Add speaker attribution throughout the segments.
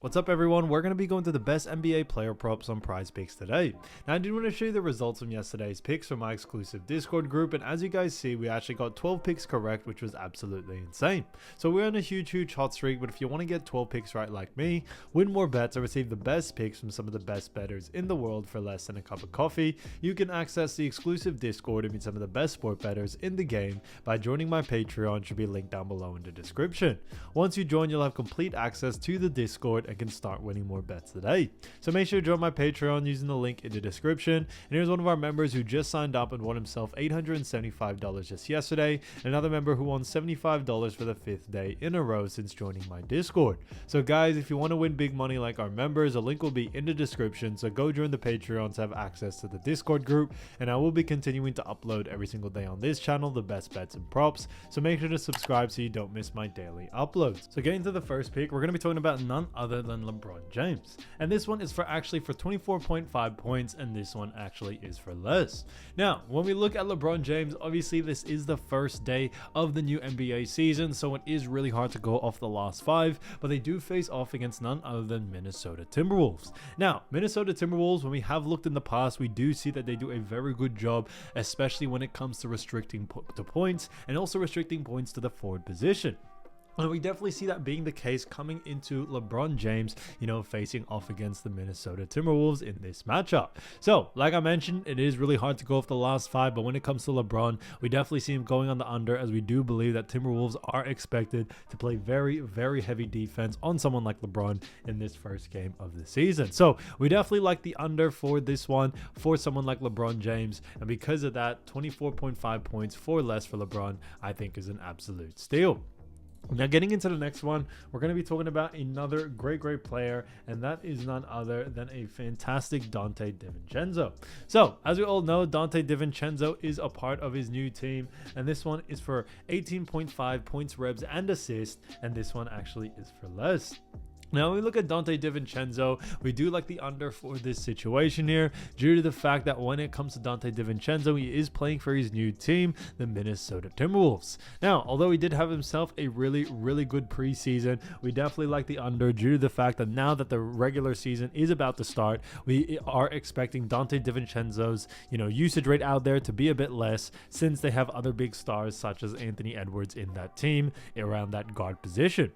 Speaker 1: What's up everyone, we're going to be going to the best NBA player props on Prizepicks today. Now I did want to show you the results from yesterday's picks from my exclusive Discord group, and as you guys see, we actually got 12 picks correct, which was absolutely insane. So we're on a huge hot streak, but if you want to get 12 picks right like me, win more bets, and receive the best picks from some of the best bettors in the world for less than a cup of coffee, you can access the exclusive Discord and meet some of the best sport bettors in the game by joining my Patreon, should be linked down below in the description. Once you join, you'll have complete access to the Discord and can start winning more bets today. So make sure to join my Patreon using the link in the description. And here's one of our members who just signed up and won himself $875 just yesterday. Another member who won $75 for the 5th day in a row since joining my Discord. So guys, if you want to win big money like our members, a link will be in the description. So go join the Patreon to have access to the Discord group. And I will be continuing to upload every single day on this channel the best bets and props. So make sure to subscribe so you don't miss my daily uploads. So getting to the first pick, we're going to be talking about none other than LeBron James, and this one is for 24.5 points, and this one actually is for less. Now when we look at LeBron James, obviously this is the first day of the new NBA season, so it is really hard to go off the last 5, but they do face off against none other than Minnesota Timberwolves. Now Minnesota Timberwolves, when we have looked in the past, we do see that they do a very good job, especially when it comes to restricting to points and also restricting points to the forward position. And we definitely see that being the case coming into LeBron James, facing off against the Minnesota Timberwolves in this matchup. So, like I mentioned, it is really hard to go off the last 5, but when it comes to LeBron, we definitely see him going on the under, as we do believe that Timberwolves are expected to play very heavy defense on someone like LeBron in this first game of the season. So, we definitely like the under for this one for someone like LeBron James, and because of that, 24.5 points for less for LeBron, I think is an absolute steal. Now getting into the next one, we're going to be talking about another great player, and that is none other than a fantastic Donte DiVincenzo. So as we all know, Donte DiVincenzo is a part of his new team, and this one is for 18.5 points, rebounds, and assists, and this one actually is for less. Now, when we look at Donte DiVincenzo, we do like the under for this situation here, due to the fact that when it comes to Donte DiVincenzo, he is playing for his new team, the Minnesota Timberwolves. Now, although he did have himself a really good preseason, we definitely like the under due to the fact that now that the regular season is about to start, we are expecting Donte DiVincenzo's, usage rate out there to be a bit less, since they have other big stars such as Anthony Edwards in that team around that guard position.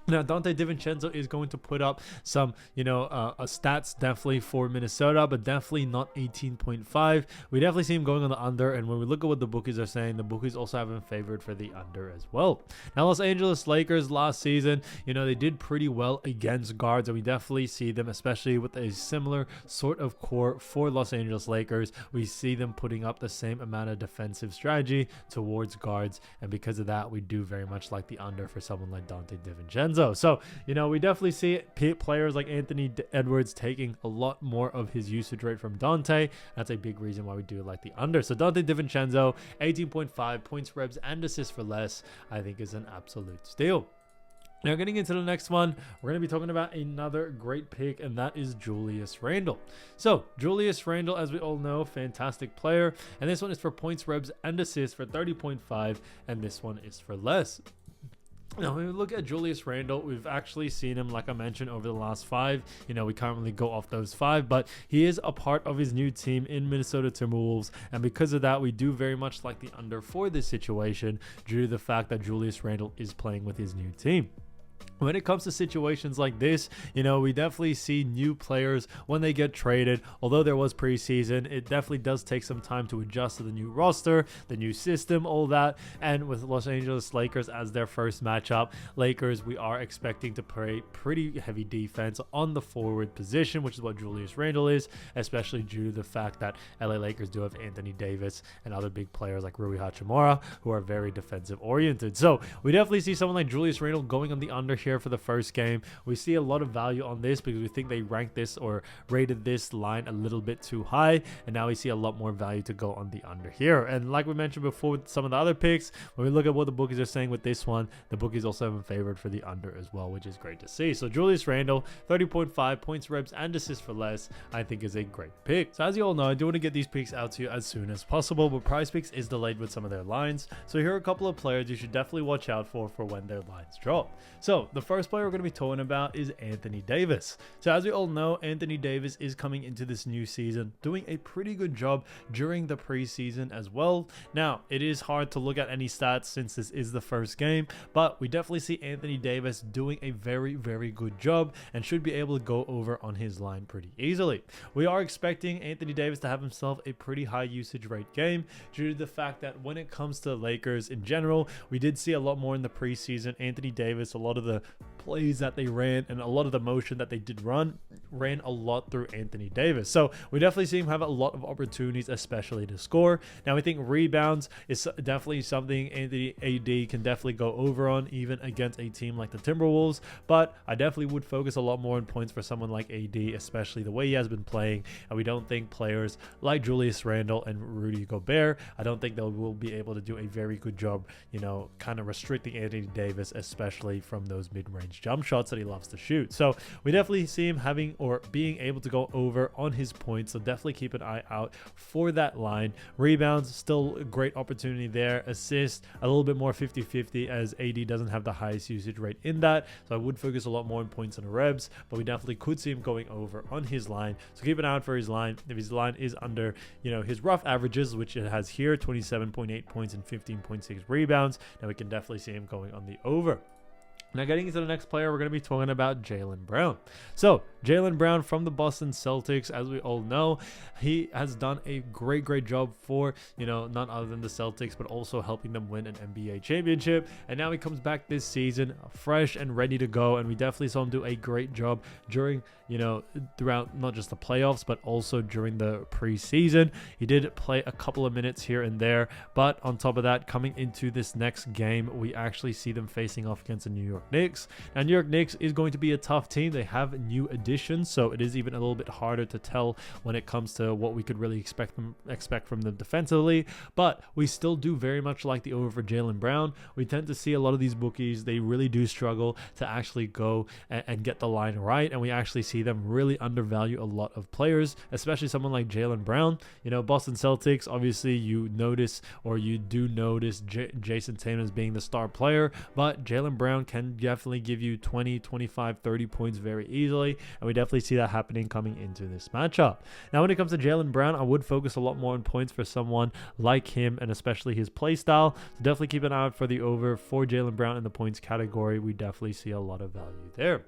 Speaker 1: Now, Donte DiVincenzo is going to put up some, stats definitely for Minnesota, but definitely not 18.5. We definitely see him going on the under, and when we look at what the bookies are saying, the bookies also have him favored for the under as well. Now, Los Angeles Lakers last season, they did pretty well against guards, and we definitely see them, especially with a similar sort of core for Los Angeles Lakers, we see them putting up the same amount of defensive strategy towards guards, and because of that, we do very much like the under for someone like Donte DiVincenzo. So, we definitely see players like Anthony Edwards taking a lot more of his usage rate from Donte. That's a big reason why we do like the under. So Donte DiVincenzo, 18.5 points, rebounds, and assists for less, I think is an absolute steal. Now getting into the next one, we're going to be talking about another great pick, and that is Julius Randle. So Julius Randle, as we all know, fantastic player, and this one is for points, rebounds, and assists for 30.5, and this one is for less. Now, when we look at Julius Randle, we've actually seen him, like I mentioned, over the last 5. We can't really go off those 5, but he is a part of his new team in Minnesota Timberwolves, and because of that, we do very much like the under for this situation due to the fact that Julius Randle is playing with his new team. When it comes to situations like this, we definitely see new players when they get traded. Although there was preseason, it definitely does take some time to adjust to the new roster, the new system, all that. And with Los Angeles Lakers as their first matchup, Lakers, we are expecting to play pretty heavy defense on the forward position, which is what Julius Randle is, especially due to the fact that LA Lakers do have Anthony Davis and other big players like Rui Hachimura, who are very defensive oriented. So we definitely see someone like Julius Randle going on the under here for the first game. We see a lot of value on this because we think they ranked this or rated this line a little bit too high, and now we see a lot more value to go on the under here. And like we mentioned before with some of the other picks, when we look at what the bookies are saying with this one, the bookies also have him favored for the under as well, which is great to see. So Julius Randle, 30.5 points, rebounds, and assists for less, I think is a great pick. So as you all know, I do want to get these picks out to you as soon as possible, but Prizepicks is delayed with some of their lines. So here are a couple of players you should definitely watch out for when their lines drop. So So the first player we're going to be talking about is Anthony Davis. So as we all know, Anthony Davis is coming into this new season doing a pretty good job during the preseason as well. Now, it is hard to look at any stats since this is the first game, but we definitely see Anthony Davis doing a very, very good job and should be able to go over on his line pretty easily. We are expecting Anthony Davis to have himself a pretty high usage rate game due to the fact that when it comes to Lakers in general, we did see a lot more in the preseason. Anthony Davis, a lot of the plays that they ran and a lot of the motion that they did ran a lot through Anthony Davis. So we definitely see him have a lot of opportunities, especially to score. Now we think rebounds is definitely something Anthony AD can definitely go over on, even against a team like the Timberwolves. But I definitely would focus a lot more on points for someone like AD, especially the way he has been playing. And we don't think players like Julius Randle and Rudy Gobert, I don't think they will be able to do a very good job, you know, kind of restricting Anthony Davis, especially from those mid-range jump shots that he loves to shoot. So we definitely see him having or being able to go over on his points. So definitely keep an eye out for that line. Rebounds, still a great opportunity there. Assists, a little bit more 50-50 as AD doesn't have the highest usage rate in that. So I would focus a lot more on points and rebs, but we definitely could see him going over on his line. So keep an eye out for his line. If his line is under, you know, his rough averages, which it has here, 27.8 points and 15.6 rebounds, then we can definitely see him going on the over. Now getting into the next player, we're going to be talking about Jaylen Brown. So Jaylen Brown from the Boston Celtics, as we all know, he has done a great job for, you know, none other than the Celtics, but also helping them win an NBA championship. And now he comes back this season fresh and ready to go. And we definitely saw him do a great job during, you know, throughout not just the playoffs, but also during the preseason. He did play a couple of minutes here and there, but on top of that, coming into this next game, we actually see them facing off against the New York Knicks. Now, New York Knicks is going to be a tough team. They have new additions, so it is even a little bit harder to tell when it comes to what we could really expect from them defensively. But we still do very much like the over for Jaylen Brown. We tend to see a lot of these bookies, they really do struggle to actually go and get the line right, and we actually see them really undervalue a lot of players, especially someone like Jaylen Brown. You know, Boston Celtics, obviously you notice, or you do notice Jason Tatum as being the star player, but Jaylen Brown can definitely give you 20, 25, 30 points very easily, and we definitely see that happening coming into this matchup. Now, when it comes to Jaylen Brown, I would focus a lot more on points for someone like him, and especially his play style. So definitely keep an eye out for the over for Jaylen Brown in the points category. We definitely see a lot of value there.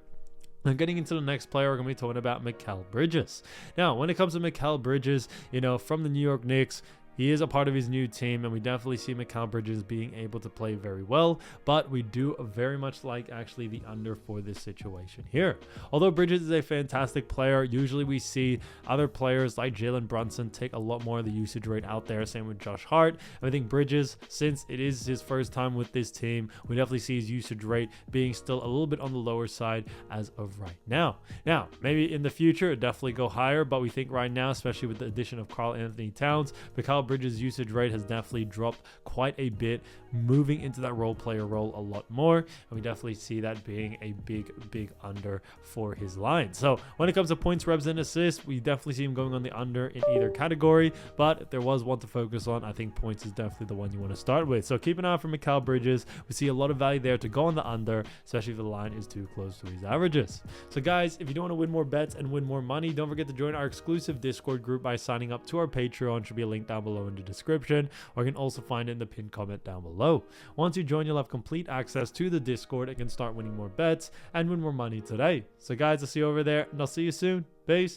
Speaker 1: Now, getting into the next player, we're going to be talking about Mikal Bridges. Now, when it comes to Mikal Bridges, you know, from the New York Knicks, he is a part of his new team, and we definitely see Mikal Bridges being able to play very well, but we do very much like actually the under for this situation here. Although Bridges is a fantastic player, usually we see other players like Jalen Brunson take a lot more of the usage rate out there, same with Josh Hart. And I think Bridges, since it is his first time with this team, we definitely see his usage rate being still a little bit on the lower side as of right now. Now, maybe in the future, it'll definitely go higher, but we think right now, especially with the addition of Karl Anthony Towns, Mikal Bridges' usage rate has definitely dropped quite a bit, moving into that role player role a lot more, and we definitely see that being a big under for his line. So when it comes to points, rebs, and assists, we definitely see him going on the under in either category, but if there was one to focus on, I think points is definitely the one you want to start with. So keep an eye out for Mikal Bridges. We see a lot of value there to go on the under, especially if the line is too close to his averages. So guys, if you do want to win more bets and win more money, don't forget to join our exclusive Discord group by signing up to our Patreon. Should be a link down below in the description, or you can also find it in the pinned comment down below. Once you join, you'll have complete access to the Discord and can start winning more bets and win more money today. So guys, I'll see you over there, and I'll see you soon. Peace.